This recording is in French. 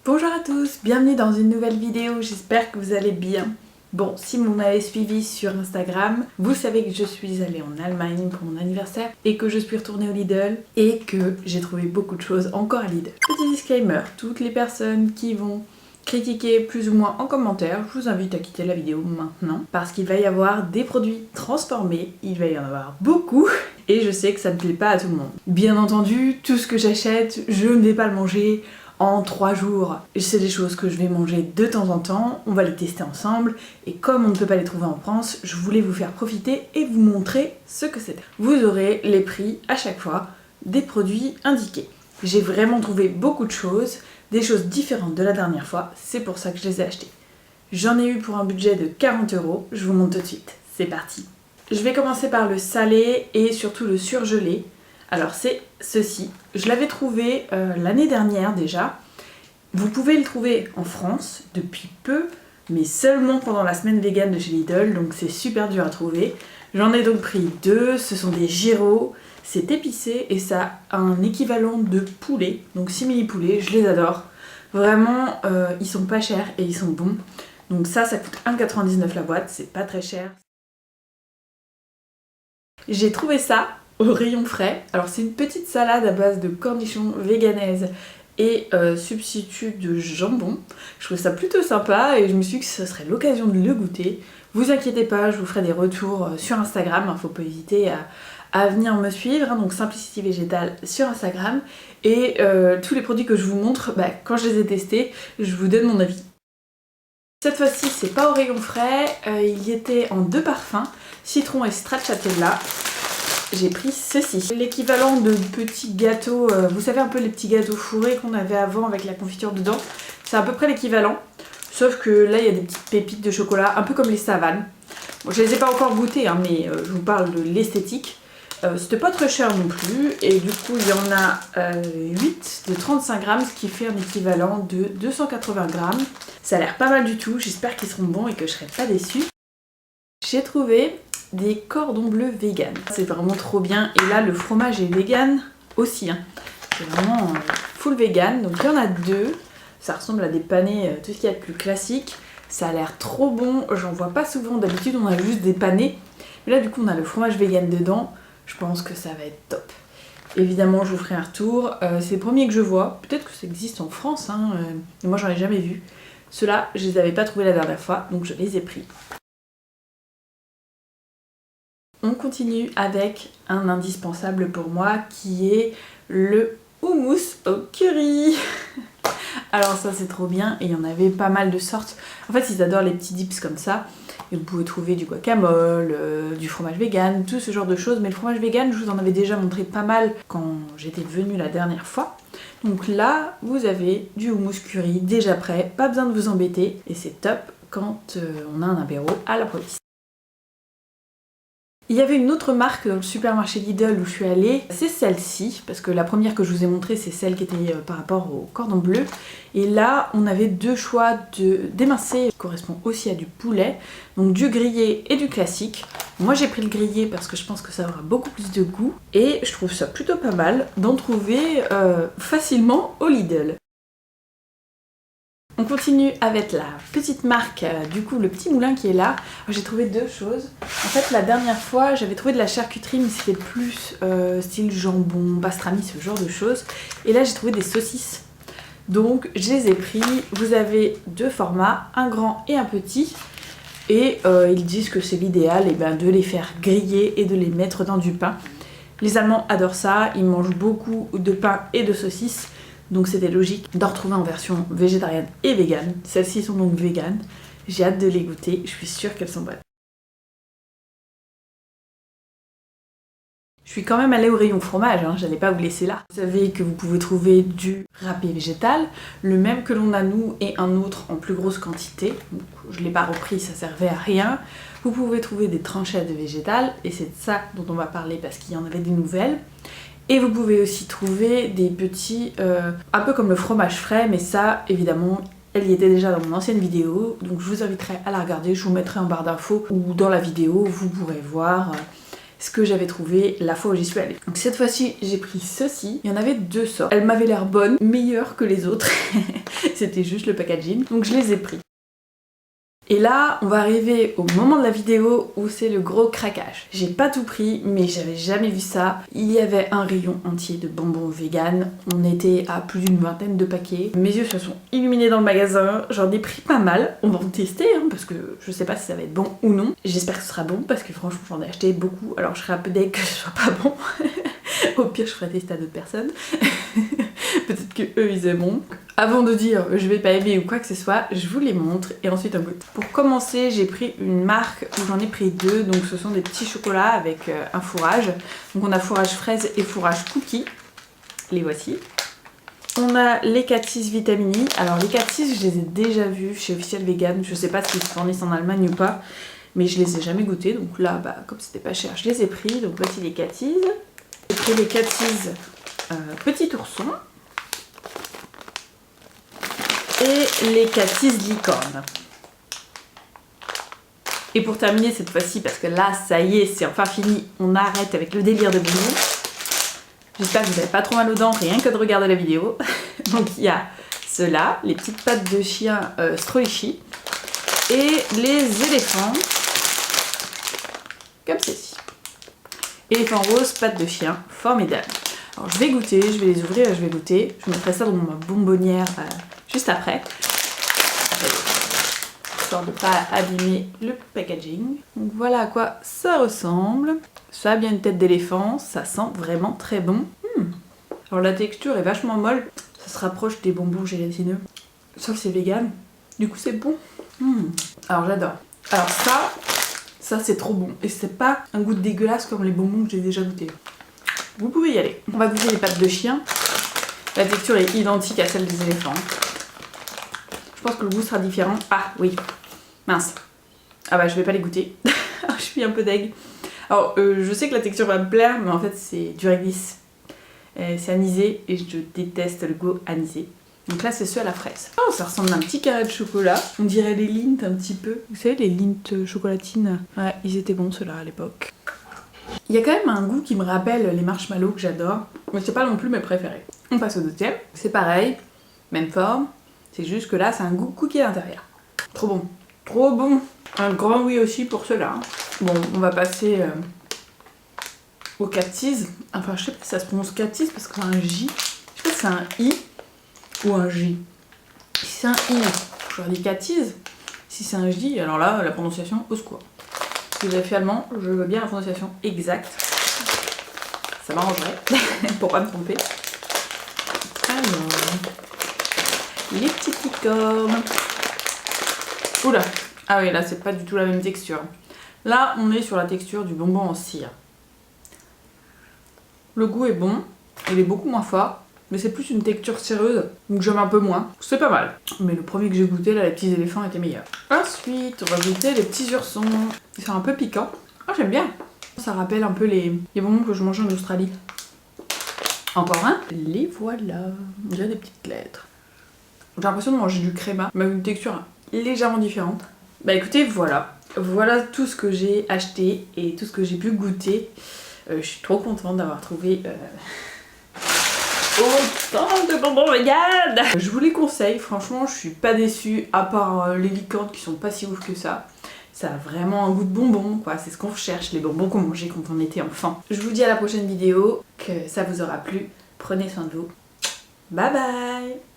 Bonjour à tous, bienvenue dans une nouvelle vidéo, j'espère que vous allez bien. Bon, si vous m'avez suivi sur Instagram, vous savez que je suis allée en Allemagne pour mon anniversaire et que je suis retournée au Lidl et que j'ai trouvé beaucoup de choses encore à Lidl. Petit disclaimer, toutes les personnes qui vont critiquer plus ou moins en commentaire, je vous invite à quitter la vidéo maintenant parce qu'il va y avoir des produits transformés, il va y en avoir beaucoup et je sais que ça ne plaît pas à tout le monde. Bien entendu, tout ce que j'achète, je ne vais pas le manger en 3 jours. C'est des choses que je vais manger de temps en temps, on va les tester ensemble et comme on ne peut pas les trouver en France, je voulais vous faire profiter et vous montrer ce que c'était. Vous aurez les prix à chaque fois des produits indiqués. J'ai vraiment trouvé beaucoup de choses, des choses différentes de la dernière fois, c'est pour ça que je les ai achetées. J'en ai eu pour un budget de 40 €, je vous montre tout de suite, c'est parti. Je vais commencer par le salé et surtout le surgelé. Alors c'est ceci, je l'avais trouvé l'année dernière déjà. Vous pouvez le trouver en France depuis peu, mais seulement pendant la semaine vegan de chez Lidl, donc c'est super dur à trouver. J'en ai donc pris 2, ce sont des gyros, c'est épicé et ça a un équivalent de poulet, donc simili poulet, je les adore. Vraiment, ils sont pas chers et ils sont bons. Donc ça coûte 1,99 € la boîte, c'est pas très cher. J'ai trouvé ça au rayon frais. Alors c'est une petite salade à base de cornichons véganaises et substitut de jambon. Je trouve ça plutôt sympa et je me suis dit que ce serait l'occasion de le goûter. Vous inquiétez pas, je vous ferai des retours sur Instagram, hein, faut pas hésiter à venir me suivre, hein, donc Simplicity Végétale sur Instagram. Et tous les produits que je vous montre, quand je les ai testés, je vous donne mon avis. Cette fois-ci, c'est pas au rayon frais, il y était en 2 parfums, citron et stracciatella. J'ai pris ceci, l'équivalent de petits gâteaux, vous savez un peu les petits gâteaux fourrés qu'on avait avant avec la confiture dedans, c'est à peu près l'équivalent, sauf que là il y a des petites pépites de chocolat, un peu comme les savanes. Bon, je les ai pas encore goûtées, hein, mais je vous parle de l'esthétique. C'était pas très cher non plus, et du coup il y en a 8 de 35 grammes, ce qui fait un équivalent de 280 grammes. Ça a l'air pas mal du tout, j'espère qu'ils seront bons et que je serai pas déçue. J'ai trouvé des cordons bleus vegan. C'est vraiment trop bien. Et là, le fromage est vegan aussi. Hein. C'est vraiment full vegan. Donc il y en a 2. Ça ressemble à des panés, tout ce qu'il y a de plus classique. Ça a l'air trop bon. J'en vois pas souvent. D'habitude, on a juste des panés. Mais là, du coup, on a le fromage vegan dedans. Je pense que ça va être top. Évidemment, je vous ferai un retour. C'est les premiers que je vois. Peut-être que ça existe en France. Hein. Mais moi, j'en ai jamais vu. Ceux-là, je les avais pas trouvés la dernière fois. Donc, je les ai pris. On continue avec un indispensable pour moi qui est le houmous au curry. Alors ça c'est trop bien et il y en avait pas mal de sortes. En fait ils adorent les petits dips comme ça. Et vous pouvez trouver du guacamole, du fromage vegan, tout ce genre de choses. Mais le fromage vegan je vous en avais déjà montré pas mal quand j'étais venue la dernière fois. Donc là vous avez du houmous curry déjà prêt, pas besoin de vous embêter. Et c'est top quand on a un apéro à l'improviste. Il y avait une autre marque dans le supermarché Lidl où je suis allée, c'est celle-ci, parce que la première que je vous ai montrée c'est celle qui était par rapport au cordon bleu. Et là on avait 2 choix d'émincé qui correspond aussi à du poulet, donc du grillé et du classique. Moi j'ai pris le grillé parce que je pense que ça aura beaucoup plus de goût et je trouve ça plutôt pas mal d'en trouver facilement au Lidl. On continue avec la petite marque, du coup le petit moulin qui est là. J'ai trouvé 2 choses. En fait la dernière fois j'avais trouvé de la charcuterie mais c'était plus style jambon, pastrami, ce genre de choses. Et là j'ai trouvé des saucisses. Donc je les ai pris. Vous avez 2 formats, un grand et un petit. Et ils disent que c'est l'idéal de les faire griller et de les mettre dans du pain. Les Allemands adorent ça, ils mangent beaucoup de pain et de saucisses. Donc c'était logique d'en retrouver en version végétarienne et végane. Celles-ci sont donc véganes. J'ai hâte de les goûter, je suis sûre qu'elles sont bonnes. Je suis quand même allée au rayon fromage, hein, j'allais pas vous laisser là. Vous savez que vous pouvez trouver du râpé végétal, le même que l'on a nous et un autre en plus grosse quantité. Donc, je l'ai pas repris, ça servait à rien. Vous pouvez trouver des tranchettes de végétal et c'est de ça dont on va parler parce qu'il y en avait des nouvelles. Et vous pouvez aussi trouver des petits, un peu comme le fromage frais, mais ça, évidemment, elle y était déjà dans mon ancienne vidéo, donc je vous inviterai à la regarder, je vous mettrai en barre d'infos ou dans la vidéo, vous pourrez voir. ce que j'avais trouvé la fois où j'y suis allée. Donc cette fois-ci j'ai pris ceci, il y en avait 2 sortes. Elles m'avaient l'air bonnes, meilleures que les autres. C'était juste le packaging, donc je les ai pris. Et là, on va arriver au moment de la vidéo où c'est le gros craquage. J'ai pas tout pris, mais j'avais jamais vu ça. Il y avait un rayon entier de bonbons vegan. On était à plus d'une vingtaine de paquets. Mes yeux se sont illuminés dans le magasin. J'en ai pris pas mal. On va en tester, hein, parce que je sais pas si ça va être bon ou non. J'espère que ce sera bon, parce que franchement, j'en ai acheté beaucoup. Alors je serais un peu deg que ce soit pas bon. Au pire, je ferai tester à d'autres personnes. Peut-être que eux ils aimeront. Avant de dire je vais pas aimer ou quoi que ce soit, je vous les montre et ensuite on goûte. Pour commencer, j'ai pris une marque où j'en ai pris 2, donc ce sont des petits chocolats avec un fourrage. Donc on a fourrage fraise et fourrage cookie. Les voici. On a les Catis Vitamini. Alors les Catis, je les ai déjà vus chez Officiel Vegan. Je sais pas s'ils se fournissent en Allemagne ou pas, mais je les ai jamais goûtés. Donc là, bah, comme c'était pas cher, je les ai pris. Donc voici les Catis. J'ai pris les Catis Petit Ourson. Et les Catis Licorne. Et pour terminer cette fois-ci, parce que là ça y est, c'est enfin fini, on arrête avec le délire de bonbons. J'espère que vous n'avez pas trop mal aux dents rien que de regarder la vidéo. Donc il y a ceux-là, les petites pattes de chien Stroichi, et les éléphants, comme ceci. Éléphant rose, pattes de chien, formidable. Alors je vais goûter, je vais les ouvrir et je vais goûter. Je mettrai ça dans ma bonbonnière juste après. Histoire de ne pas abîmer le packaging. Donc voilà à quoi ça ressemble. Ça a bien une tête d'éléphant, ça sent vraiment très bon. Alors la texture est vachement molle, ça se rapproche des bonbons gélatineux. Sauf que c'est vegan, du coup c'est bon. Alors j'adore. Alors ça c'est trop bon. Et c'est pas un goût dégueulasse comme les bonbons que j'ai déjà goûté. Vous pouvez y aller. On va goûter les pattes de chien. La texture est identique à celle des éléphants. Je pense que le goût sera différent. Ah oui, mince. Ah bah je vais pas les goûter. Je suis un peu deg. Alors je sais que la texture va me plaire, mais en fait c'est du réglisse. C'est anisé et je déteste le goût anisé. Donc là c'est ceux à la fraise. Oh, ça ressemble à un petit carré de chocolat. On dirait les Lindt un petit peu. Vous savez les Lindt chocolatines. Ouais, ils étaient bons ceux-là à l'époque. Il y a quand même un goût qui me rappelle les marshmallows que j'adore, mais c'est pas non plus mes préférés. On passe au deuxième. C'est pareil, même forme. C'est juste que là, c'est un goût cookie à l'intérieur. Trop bon. Trop bon. Un grand oui aussi pour ceux-là. Bon, on va passer au Catis. Enfin, je sais pas si ça se prononce Catis parce que c'est un J. Je sais pas si c'est un I ou un J. Si c'est un I, j'aurais dit Catis. Si c'est un J, alors là, la prononciation, au secours. Si vous avez fait allemand, je veux bien la prononciation exacte. Ça m'arrangerait pour pas me tromper. Alors, les petites licornes. Oula. Ah oui, là c'est pas du tout la même texture. Là, on est sur la texture du bonbon en cire. Le goût est bon, il est beaucoup moins fort, mais c'est plus une texture céreuse, donc j'aime un peu moins. C'est pas mal. Mais le premier que j'ai goûté, là, les petits éléphants, était meilleur. Ensuite, on va goûter les petits oursons. Ils sont un peu piquants. Ah, j'aime bien. Ça rappelle un peu les bonbons que je mangeais en Australie. Encore un. Les voilà. On dirait des petites lettres. J'ai l'impression de manger du créma, mais avec une texture légèrement différente. Bah écoutez, voilà. Voilà tout ce que j'ai acheté et tout ce que j'ai pu goûter. Je suis trop contente d'avoir trouvé autant de bonbons vegan. Je vous les conseille, franchement, je suis pas déçue, à part les licornes qui sont pas si ouf que ça. Ça a vraiment un goût de bonbon, quoi. C'est ce qu'on recherche, les bonbons qu'on mangeait quand on était enfant. Je vous dis à la prochaine vidéo, que ça vous aura plu. Prenez soin de vous. Bye bye.